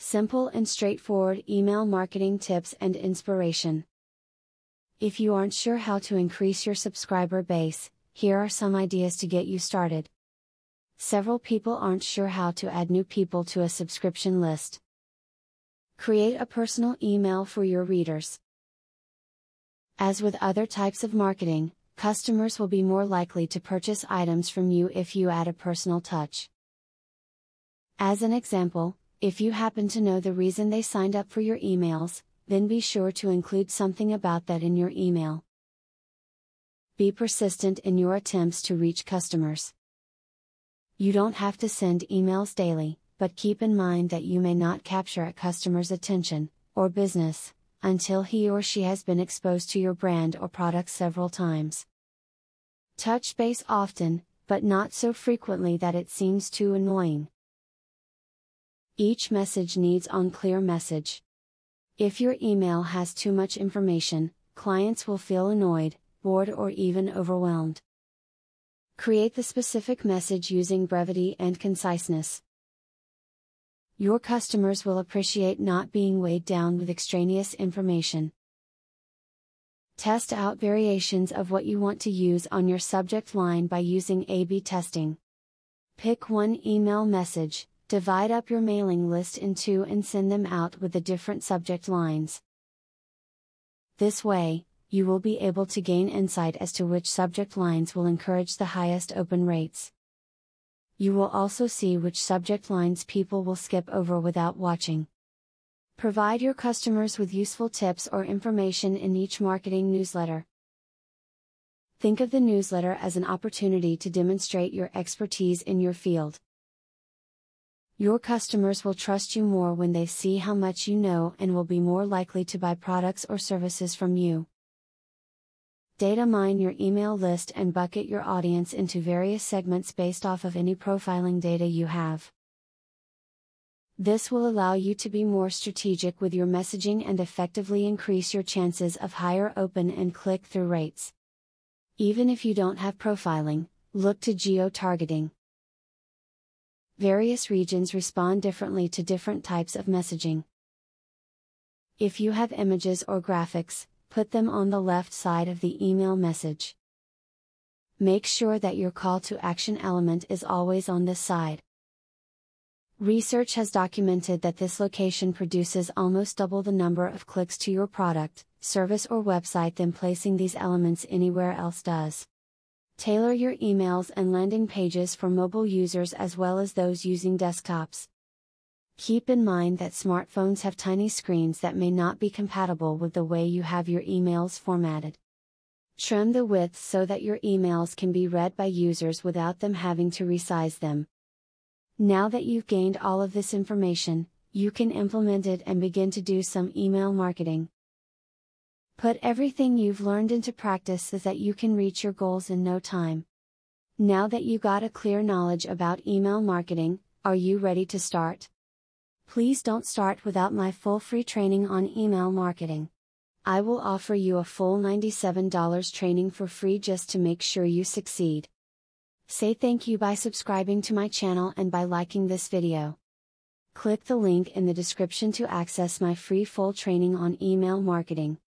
Simple and straightforward email marketing tips and inspiration. If you aren't sure how to increase your subscriber base, here are some ideas to get you started. Several people aren't sure how to add new people to a subscription list. Create a personal email for your readers. As with other types of marketing, customers will be more likely to purchase items from you if you add a personal touch. As an example, if you happen to know the reason they signed up for your emails, then be sure to include something about that in your email. Be persistent in your attempts to reach customers. You don't have to send emails daily, but keep in mind that you may not capture a customer's attention, or business, until he or she has been exposed to your brand or product several times. Touch base often, but not so frequently that it seems too annoying. Each message needs a clear message. If your email has too much information, clients will feel annoyed, bored, or even overwhelmed. Create the specific message using brevity and conciseness. Your customers will appreciate not being weighed down with extraneous information. Test out variations of what you want to use on your subject line by using A/B testing. Pick one email message, divide up your mailing list in two and send them out with the different subject lines. This way, you will be able to gain insight as to which subject lines will encourage the highest open rates. You will also see which subject lines people will skip over without watching. Provide your customers with useful tips or information in each marketing newsletter. Think of the newsletter as an opportunity to demonstrate your expertise in your field. Your customers will trust you more when they see how much you know and will be more likely to buy products or services from you. Data mine your email list and bucket your audience into various segments based off of any profiling data you have. This will allow you to be more strategic with your messaging and effectively increase your chances of higher open and click-through rates. Even if you don't have profiling, look to geo-targeting. Various regions respond differently to different types of messaging. If you have images or graphics, put them on the left side of the email message. Make sure that your call to action element is always on this side. Research has documented that this location produces almost double the number of clicks to your product, service, or website than placing these elements anywhere else does. Tailor your emails and landing pages for mobile users as well as those using desktops. Keep in mind that smartphones have tiny screens that may not be compatible with the way you have your emails formatted. Trim the width so that your emails can be read by users without them having to resize them. Now that you've gained all of this information, you can implement it and begin to do some email marketing. Put everything you've learned into practice so that you can reach your goals in no time. Now that you got a clear knowledge about email marketing, are you ready to start? Please don't start without my full free training on email marketing. I will offer you a full $97 training for free just to make sure you succeed. Say thank you by subscribing to my channel and by liking this video. Click the link in the description to access my free full training on email marketing.